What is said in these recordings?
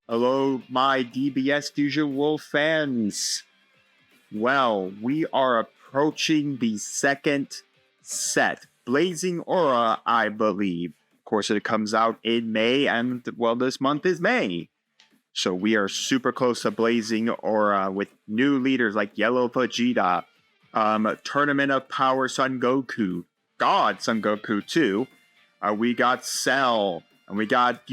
Hello, my DBS Fusion World fans. Well, we are approaching the second set, Blazing Aura, I believe. Of course, it comes out in May, and, well, this month is May. So we are super close to Blazing Aura with new leaders like Yellow Vegeta, Tournament of Power Son Goku, God Son Goku too. We got Cell, and we got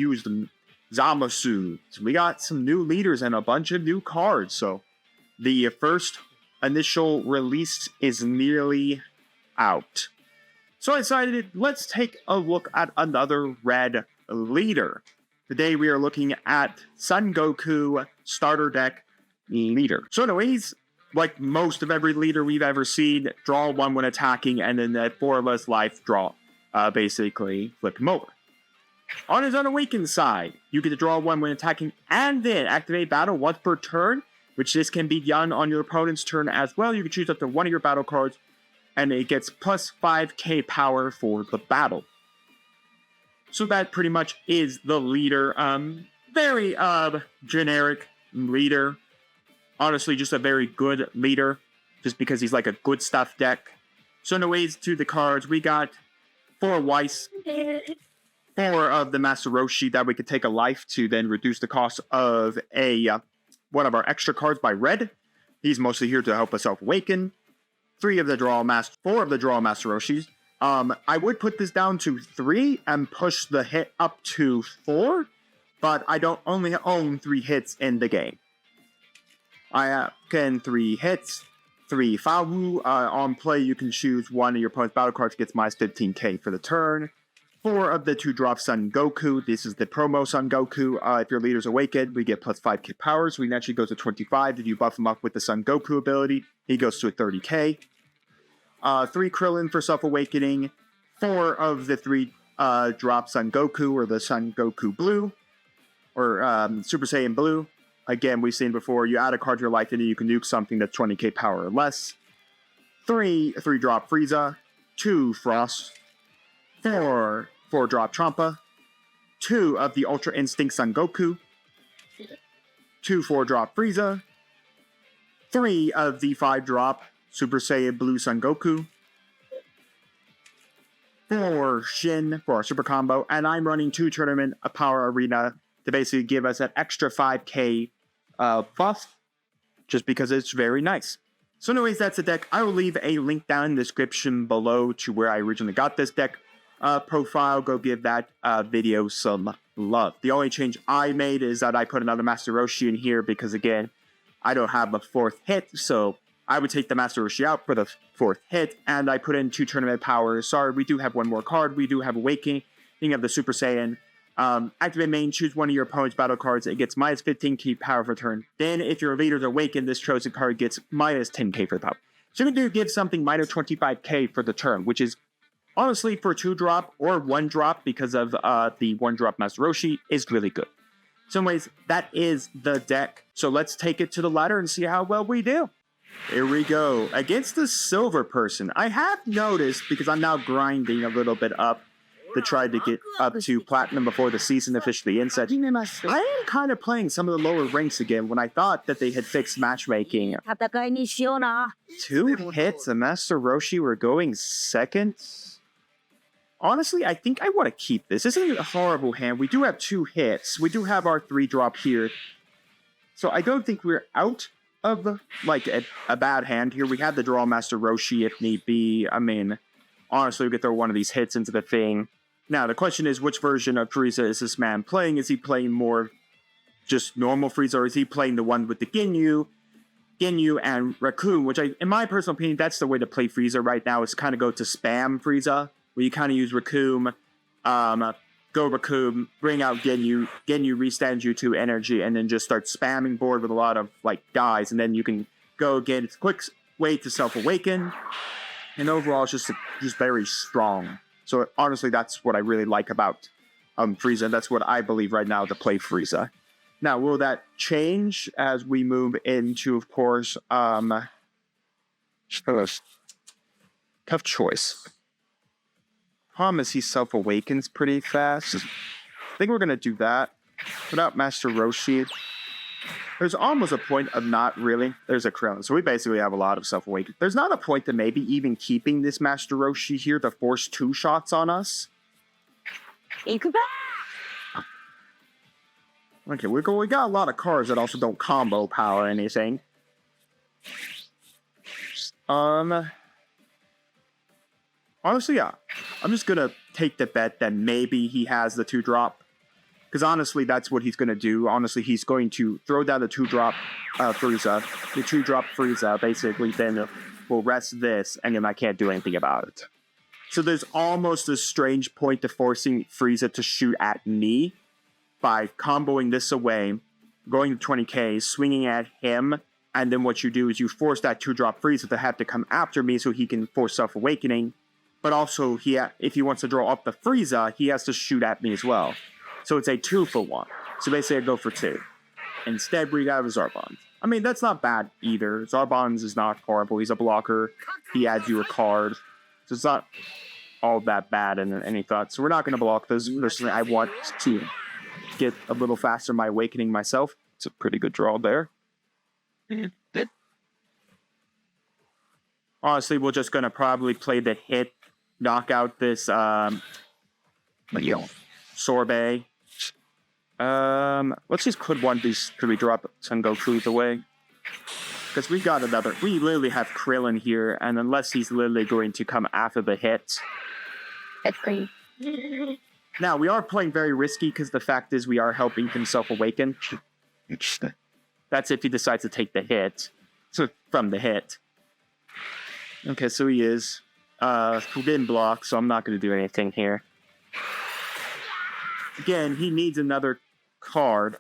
Zamasu. So we got some new leaders and a bunch of new cards. So the first initial release is nearly out. So I decided, let's take a look at another red leader. Today we are looking at Son Goku starter deck leader. So anyways, like most of every leader we've ever seen, draw one when attacking, and then that 4 less life draw. Basically flip him over. On his unawakened side, you get to draw one when attacking and then activate battle once per turn, which this can be done on your opponent's turn as well. You can choose up to one of your battle cards, and it gets plus 5k power for the battle. So that pretty much is the leader. Very generic leader. Honestly, just a very good leader, just because he's like a good stuff deck. So anyways, to the cards, we got 4 Weiss, 4 of the Master Roshi that we could take a life to then reduce the cost of one of our extra cards by red. He's mostly here to help us self-awaken. 4 of the Draw Master Roshis. I would put this down to 3 and push the hit up to 4, but I don't only own 3 hits in the game. I can 3 hits, 3 Fawu. On play, you can choose one of your opponent's battle cards, gets minus 15k for the turn. 4 of the 2-drop Son Goku. This is the promo Son Goku. If your leader's awakened, we get plus 5k power, so he naturally goes to 25. If you buff him up with the Son Goku ability, he goes to a 30k. 3 Krillin for self-awakening. 4 of the 3 drop Son Goku, or the Son Goku Blue, or Super Saiyan Blue. Again, we've seen before, you add a card to your life and you can nuke something that's 20k power or less. 3 3-drop Frieza. 2 Frost. 4 4-drop Trumpa. 2 of the Ultra Instinct Son Goku. 2 4-drop Frieza. 3 of the 5-drop Super Saiyan Blue Son Goku. 4 Shin for our super combo. And I'm running 2 Tournament of Power Arena to basically give us an extra 5k buff, just because it's very nice. So anyways, that's the deck. I will leave a link down in the description below to where I originally got this deck profile. Go give that video some love. The only change I made is that I put another Master Roshi in here because, again, I don't have a 4th hit, so I would take the Master Roshi out for the 4th hit, and I put in 2 Tournament Powers. Sorry, we do have one more card. We do have Awakening of the Super Saiyan. Activate main, choose one of your opponent's battle cards. It gets minus 15k power for turn. Then, if your leader's awakened, this chosen card gets minus 10k for the power. So you can do give something minus 25k for the turn, which is honestly for 2-drop or 1-drop because of the 1-drop Master Roshi is really good. So anyways, that is the deck. So let's take it to the ladder and see how well we do. Here we go. Against the silver person, I have noticed, because I'm now grinding a little bit up to try to get up to platinum before the season officially ends. I am kind of playing some of the lower ranks again when I thought that they had fixed matchmaking. 2 hits, and Master Roshi were going second. Honestly, I think I want to keep this. This isn't a horrible hand. We do have 2 hits. We do have our 3-drop here. So I don't think we're out of like a bad hand here. We have the draw Master Roshi if need be. I mean, honestly, we could throw one of these hits into the thing. Now, the question is, which version of Frieza is this man playing? Is he playing more just normal Frieza, or is he playing the one with the Ginyu and Raccoon, which in my personal opinion, that's the way to play Frieza right now, is kind of go to spam Frieza, where you kind of use Raccoon, go Raccoon, bring out Ginyu restands you to energy, and then just start spamming board with a lot of, like, guys, and then you can go again. It's a quick way to self-awaken, and overall, it's just very strong. So honestly, that's what I really like about Frieza. That's what I believe right now to play Frieza. Now, will that change as we move into, of course, tough choice. Problem is he self-awakens pretty fast. I think we're going to do that. Without Master Roshi, there's almost a point of not really. There's a Krillin, so we basically have a lot of self-awakening. There's not a point to maybe even keeping this Master Roshi here to force 2 shots on us. Okay, we got a lot of cards that also don't combo power anything. Honestly, yeah. I'm just gonna take the bet that maybe he has the 2-drop. Because honestly, that's what he's gonna do. Honestly, he's going to throw down the 2-drop Frieza. The 2-drop Frieza, basically, then will rest this, and then I can't do anything about it. So there's almost a strange point to forcing Frieza to shoot at me by comboing this away, going to 20k, swinging at him, and then what you do is you force that 2-drop Frieza to have to come after me so he can force Self-Awakening. But also, if he wants to draw up the Frieza, he has to shoot at me as well. So it's a 2-for-1. So basically I go for 2. Instead, we have Zarbon. I mean, that's not bad either. Zarbon's is not horrible. He's a blocker. He adds you a card. So it's not all that bad in any thought. So we're not going to block this. Personally, I want to get a little faster my Awakening myself. It's a pretty good draw there. Honestly, we're just going to probably play the hit, knock out this Sorbet. Let's just could we drop Son Goku away? Because we got another. We literally have Krillin here, and unless he's literally going to come after the hit. That's great. Now, we are playing very risky because the fact is we are helping himself awaken. That's if he decides to take the hit. So, from the hit. Okay, so he is. He didn't block, so I'm not going to do anything here. Again, he needs another card.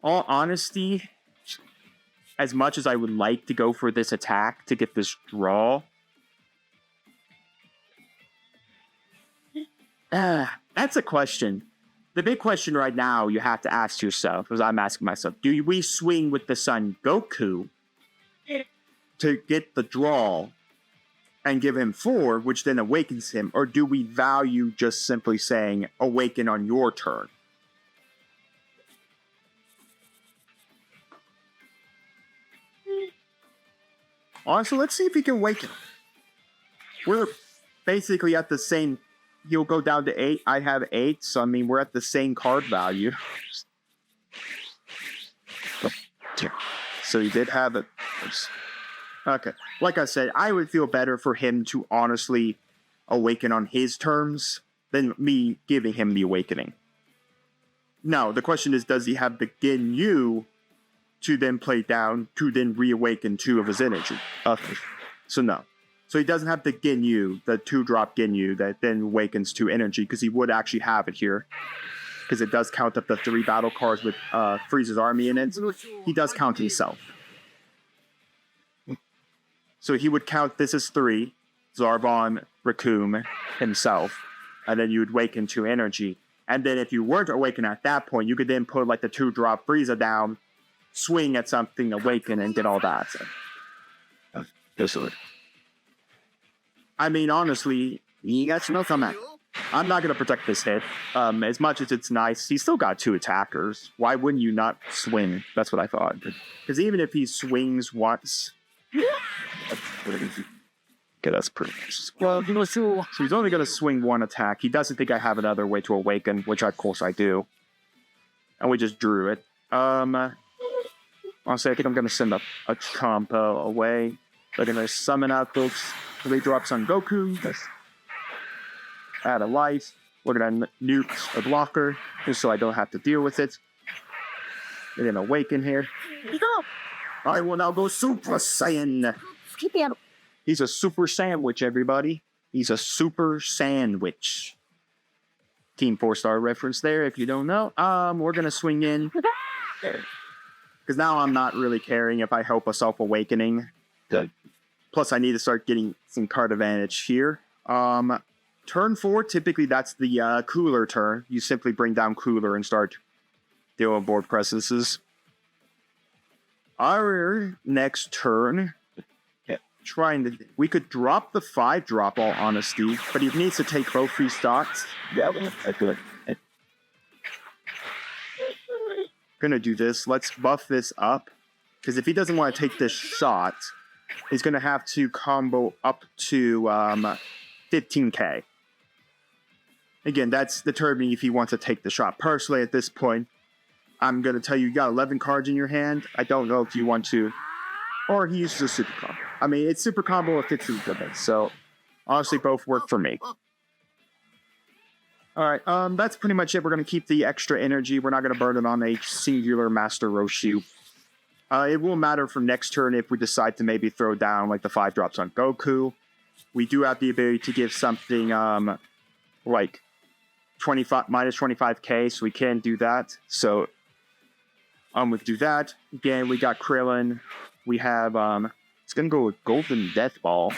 All honesty, as much as I would like to go for this attack to get this draw, that's a question. The big question right now you have to ask yourself, as I'm asking myself, do we swing with the Son Goku to get the draw and give him 4, which then awakens him, or do we value just simply saying, awaken on your turn? Honestly, let's see if he can awaken. We're basically at the same. He'll go down to 8. I have 8, so I mean, we're at the same card value. So he did have it. Okay. Like I said, I would feel better for him to honestly awaken on his terms than me giving him the awakening. Now, the question is, does he have the Ginyu to then play down, to then reawaken 2 of his energy? So no. So he doesn't have the Ginyu, the 2-drop Ginyu that then awakens 2 energy, because he would actually have it here. Because it does count up the 3 battle cards with Frieza's army in it. He does count himself. So he would count this as 3, Zarbon, Recoome, himself, and then you would awaken 2 energy. And then if you were to awaken at that point, you could then put like the 2-drop Frieza down, swing at something, awaken, and get all that. So. I mean, honestly, I'm not going to protect this hit. As much as it's nice, he's still got 2 attackers. Why wouldn't you not swing? That's what I thought. Because even if he swings once... Okay, that's pretty nice. So he's only going to swing 1 attack. He doesn't think I have another way to awaken, which of course I do. And we just drew it. Honestly, I think I'm going to send a combo away. They're going to summon out those 3 drops on Goku. Add a life. We're going to nuke a blocker, just so I don't have to deal with it. They're going to awaken here. I will now go Super Saiyan. He's a super sandwich, everybody. He's a super sandwich. Team 4-star reference there, if you don't know. We're going to swing in. Because now I'm not really caring if I help a self-awakening. Plus, I need to start getting some card advantage here. Turn 4, typically that's the Cooler turn. You simply bring down Cooler and start dealing board presences. Our next turn, we could drop the 5-drop, all honesty, but he needs to take both free stocks. gonna do this. Let's buff this up. Because if he doesn't want to take this shot, he's gonna have to combo up to 15k. Again, that's determining if he wants to take the shot. Personally, at this point, I'm gonna tell you, you got 11 cards in your hand. I don't know if you want to, or he uses a super combo. I mean, it's super combo if it's equipment. So honestly, both work for me. All right, that's pretty much it. We're going to keep the extra energy. We're not going to burn it on a singular Master Roshi. It will matter for next turn if we decide to maybe throw down like the 5 drops on Goku. We do have the ability to give something like 25 minus 25k, so we can do that. So we do that. Again, we got Krillin. We have it's going to go with Golden Death Ball.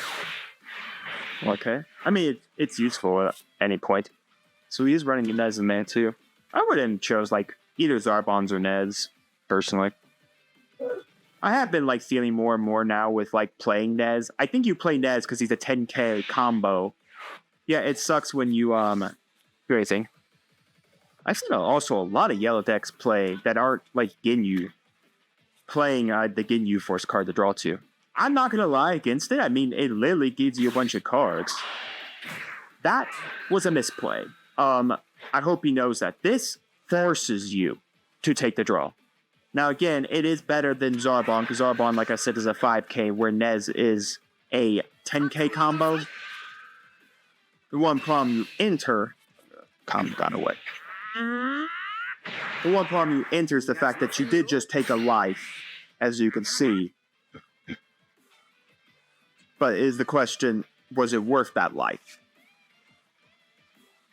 Okay. I mean, it's useful at any point. So he is running Nez and Man too. I wouldn't chose like either Zarbons or Nez, personally. I have been like feeling more and more now with like playing Nez. I think you play Nez because he's a 10k combo. Yeah, it sucks when you do anything. I've seen also a lot of yellow decks play that aren't like Ginyu. Playing the Ginyu Force card to draw to. I'm not gonna lie against it. I mean, it literally gives you a bunch of cards. That was a misplay. I hope he knows that. This forces you to take the draw. Now, again, it is better than Zarbon, because Zarbon, like I said, is a 5k, where Nez is a 10k combo. The one problem you enter... Calm got away. The one problem you enter is the fact that you did just take a life, as you can see. But is the question, was it worth that life?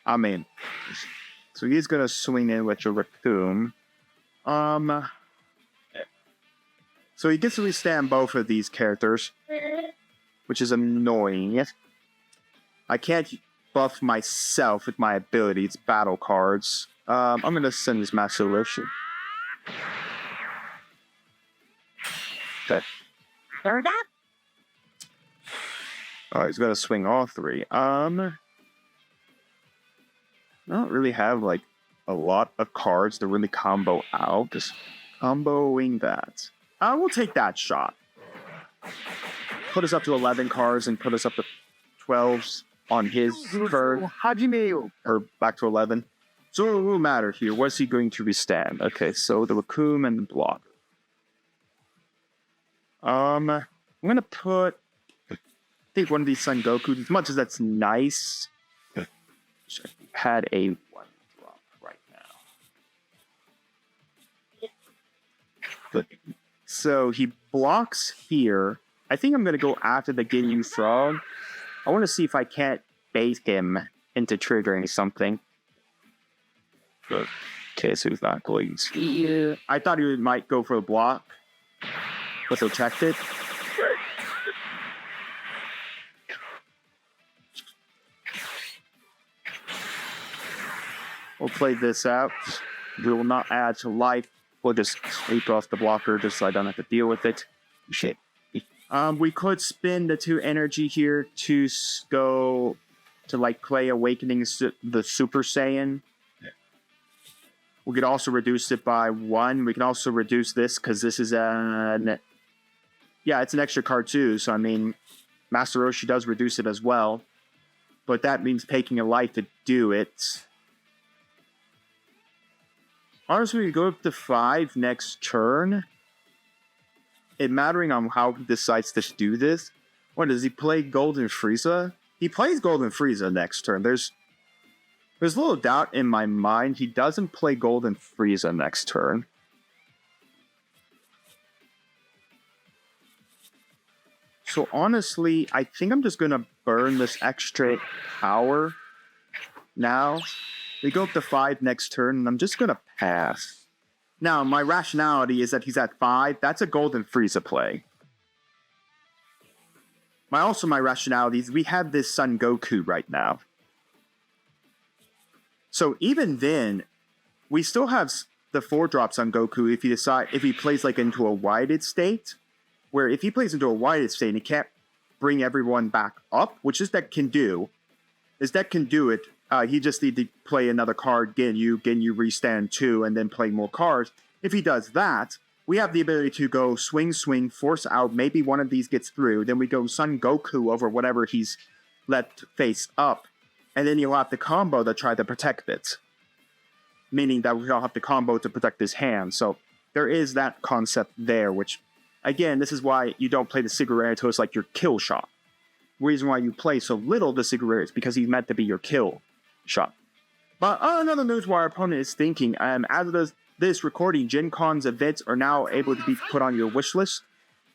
I mean, so he's going to swing in with your Raccoon. So he gets to withstand both of these characters, which is annoying. I can't buff myself with my abilities, battle cards. I'm going to send this Master Roshi. Okay. Alright, he's going to swing all 3. I don't really have, like, a lot of cards to really combo out. Just comboing that. I will take that shot. Put us up to 11 cards and put us up to 12s on his turn. Or back to 11. So it will matter here. What's he going to withstand? Okay, so the Raccoon and the block. I'm going to put... I think one of these Son Goku. As much as that's nice... had a 1 drop right now. Good. So he blocks here. I think I'm going to go after the Ginyu Frog. I want to see if I can't bait him into triggering something. Good. Okay, so he's not going to. Yeah. I thought he might go for a block, but he'll check it. We'll play this out. We will not add to life. We'll just sleep off the blocker just so I don't have to deal with it. Shit. We could spin the 2 energy here to go to like play Awakening the Super Saiyan. We could also reduce it by 1. We can also reduce this because this is an... Yeah, it's an extra card too. So I mean, Master Roshi does reduce it as well. But that means taking a life to do it. Honestly, we go up to 5 next turn. It mattering on how he decides to do this. What, does he play Golden Frieza? He plays Golden Frieza next turn. There's a little doubt in my mind. He doesn't play Golden Frieza next turn. So honestly, I think I'm just going to burn this extra power now. We go up to 5 next turn, and I'm just going to pass. Now, my rationality is that he's at 5. That's a Golden Frieza play. My rationality is we have this Son Goku right now. So even then, we still have the 4 drops on Goku if he plays like into a widened state. Where if he plays into a widened state and he can't bring everyone back up, which this deck can do. This deck can do it. He just need to play another card, Ginyu restand 2, and then play more cards. If he does that, we have the ability to go swing, swing, force out, maybe one of these gets through, then we go Son Goku over whatever he's left face up, and then you'll have the combo to try to protect it. Meaning that we'll have the combo to protect his hand, so there is that concept there, which, again, this is why you don't play the Secret Rare until it's like your kill shot. Reason why you play so little the Secret Rare is because he's meant to be your kill shot. But another news where our opponent is thinking, as of this recording, Gen Con's events are now able to be put on your wish list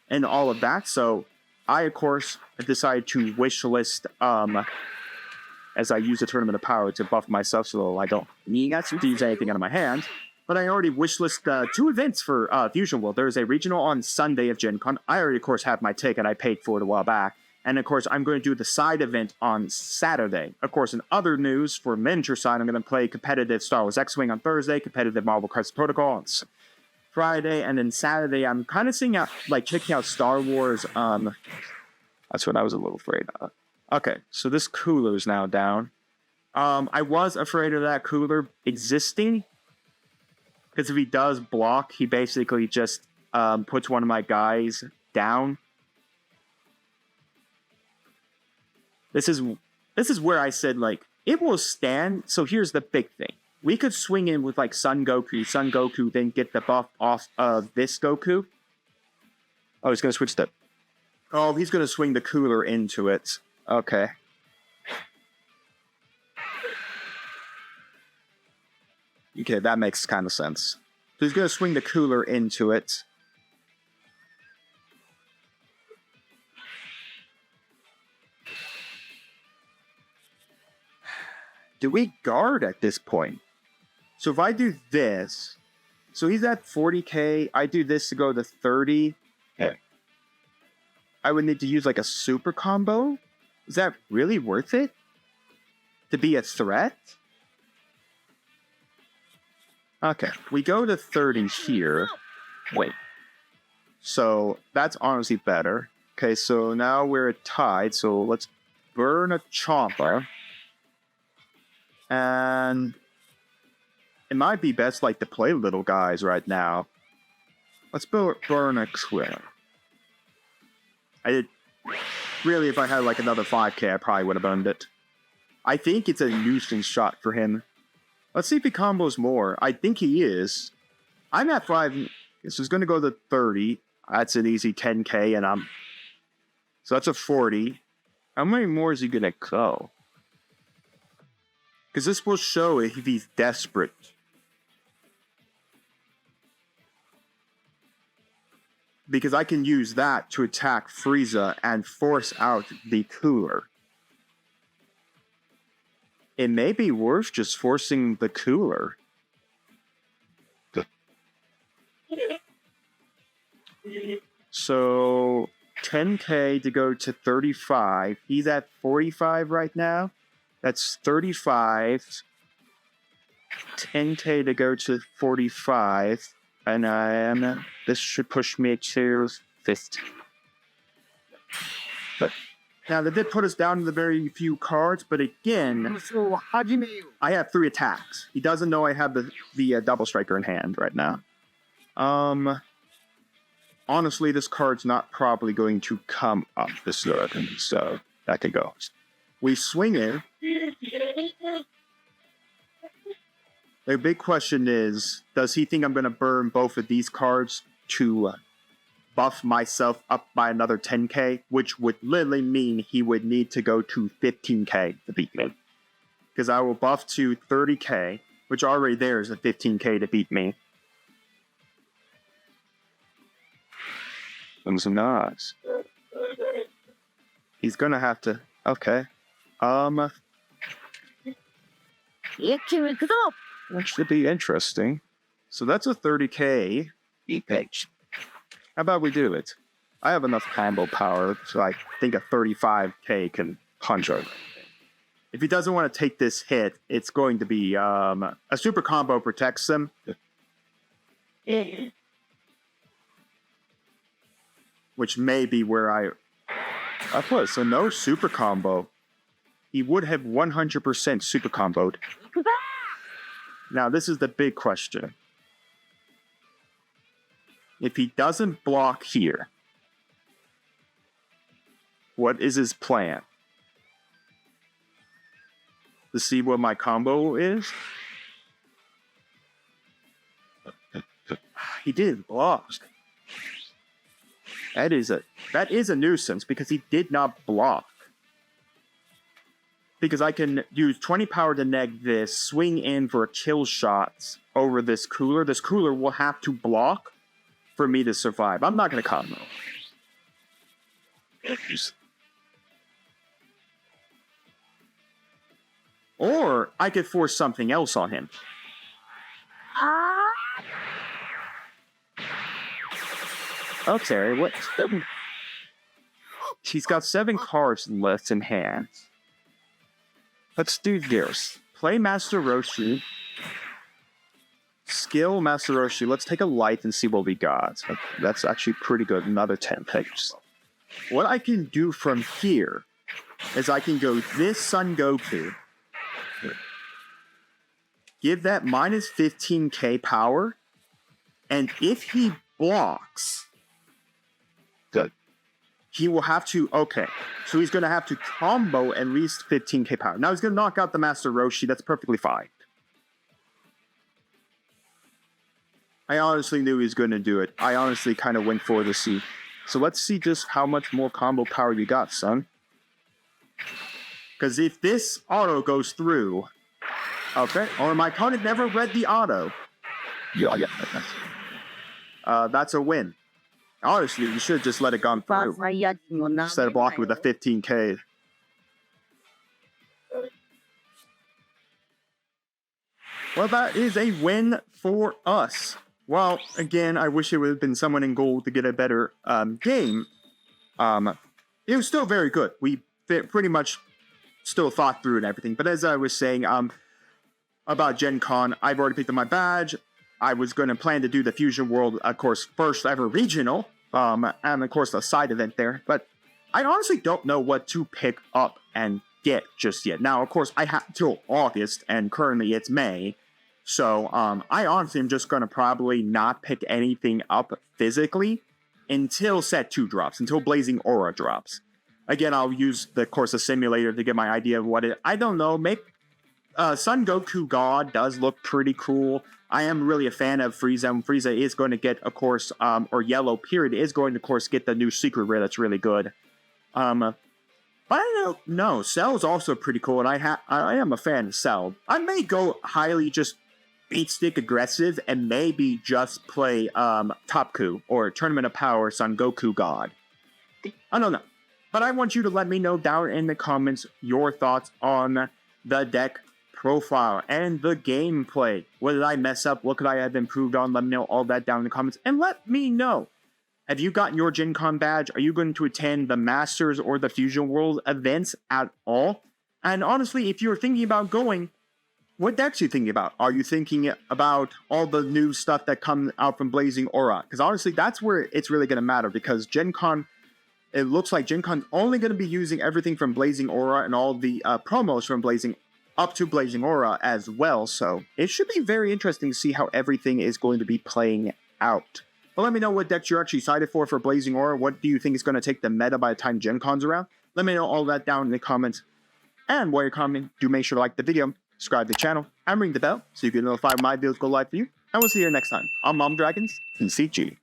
and all of that. So I, of course, decided to wish list as I use the Tournament of Power to buff myself so I don't need to use anything out of my hand. But I already wish list 2 events for Fusion World. There is a regional on Sunday of Gen Con. I already, of course, have my ticket. I paid for it a while back. And, of course, I'm going to do the side event on Saturday. Of course, in other news, for miniature side, I'm going to play competitive Star Wars X-Wing on Thursday, competitive Marvel Crisis Protocol on Friday, and then Saturday, I'm kind of seeing out, like, checking out Star Wars. That's what I was a little afraid of. Okay, so this cooler is now down. I was afraid of that cooler existing, because if he does block, he basically just puts one of my guys down. This is where I said, like, it will stand. So here's the big thing. We could swing in with, like, Son Goku, then get the buff off of this Goku. Oh, he's going to switch the... Oh, he's going to swing the cooler into it. Okay. Okay, that makes kind of sense. So he's going to swing the cooler into it. Do we guard at this point? So if I do this, so he's at 40k, I do this to go to 30. Yeah. I would need to use like a super combo? Is that really worth it? To be a threat? Okay, we go to 30 here. Wait. So that's honestly better. Okay, so now we're tied, so let's burn a Champa. And it might be best, like, to play little guys right now. Let's burn a Quill. Really, if I had, like, another 5k, I probably would have burned it. I think it's a nuisance shot for him. Let's see if he combos more. I think he is. I'm at 5, so he's going to go to 30. That's an easy 10k, and I'm... So that's a 40. How many more is he going to go? Because this will show if he's desperate. Because I can use that to attack Frieza and force out the cooler. It may be worth just forcing the cooler. So, 10k to go to 35. He's at 45 right now. That's 35. 10k to go to 45. And this should push me to 50. But now, they did put us down to the very few cards, but again, I have 3 attacks. He doesn't know I have the double striker in hand right now. Honestly, this card's not probably going to come up this turn, so that could go. We swing it. The big question is, does he think I'm going to burn both of these cards to buff myself up by another 10k, which would literally mean he would need to go to 15k to beat me. Because I will buff to 30k, which already there is a 15k to beat me. Some nods. He's gonna have to... Okay. That should be interesting. So that's a 30k. How about we do it? I have enough combo power, so I think a 35k can punch over. If he doesn't want to take this hit, it's going to be a super combo protects him. Which may be where I put. So no super combo. He would have 100% super comboed. Now this is the big question. if he doesn't block here, what is his plan? To see what my combo is? He didn't block. That is a nuisance because he did not block. Because I can use 20 power to neg this, swing in for kill shots over this cooler. This cooler will have to block for me to survive. I'm not going to combo. Or I could force something else on him. Okay, what? He's got 7 cards left in hand. Let's do this. Play Master Roshi. Skill Master Roshi. Let's take a light and see what we got. That's actually pretty good. Another 10 pages. What I can do from here is I can go this Son Goku. Give that minus 15k power. And if he blocks, good. He will have to, okay. So he's going to have to combo at least 15k power. Now he's going to knock out the Master Roshi. That's perfectly fine. I honestly knew he was going to do it. I honestly kind of went for the C. So let's see just how much more combo power you got, son. Because if this auto goes through... Okay, or my opponent never read the auto. Yeah. That's a win. Honestly, you should just let it go through. Instead of blocking with a 15k. Well, that is a win for us. Well, again, I wish it would have been someone in gold to get a better game. It was still very good. We pretty much still thought through and everything. But as I was saying, about Gen Con, I've already picked up my badge. I was going to plan to do the Fusion World, of course, first ever regional, and of course a side event there. But I honestly don't know what to pick up and get just yet. Now, of course, I have till August, and currently it's May. So I honestly am just going to probably not pick anything up physically until Set 2 drops, until Blazing Aura drops. Again, I'll use the course of Simulator to get my idea of what it... I don't know, maybe... Son Goku God does look pretty cool. I am really a fan of Frieza. Frieza is going to get, of course, or Yellow period is going to, of course, get the new secret rare that's really good. But I don't know. Cell's also pretty cool, and I am a fan of Cell. I may go highly just beat stick aggressive and maybe just play Top Coup or Tournament of Power Son Goku God. I don't know. But I want you to let me know down in the comments your thoughts on the deck profile and the gameplay. What did I mess up? What could I have improved on? Let me know all that down in the comments. And let me know, have you gotten your Gen Con badge? Are you going to attend the Masters or the Fusion World events at all? And honestly, if you're thinking about going, what decks are you thinking about? Are you thinking about all the new stuff that comes out from Blazing Aura? Because honestly, that's where it's really going to matter, because Gen Con, it looks like Gen Con's only going to be using everything from Blazing Aura and all the promos from Blazing up to Blazing Aura as well, so it should be very interesting to see how everything is going to be playing out. But let me know what decks you're actually excited for Blazing Aura. What do you think is going to take the meta by the time Gen Con's around? Let me know all that down in the comments. And while you're commenting, do make sure to like the video, subscribe to the channel, and ring the bell so you get notified when my videos go live for you. And we'll see you next time on Mom Dragons TCG.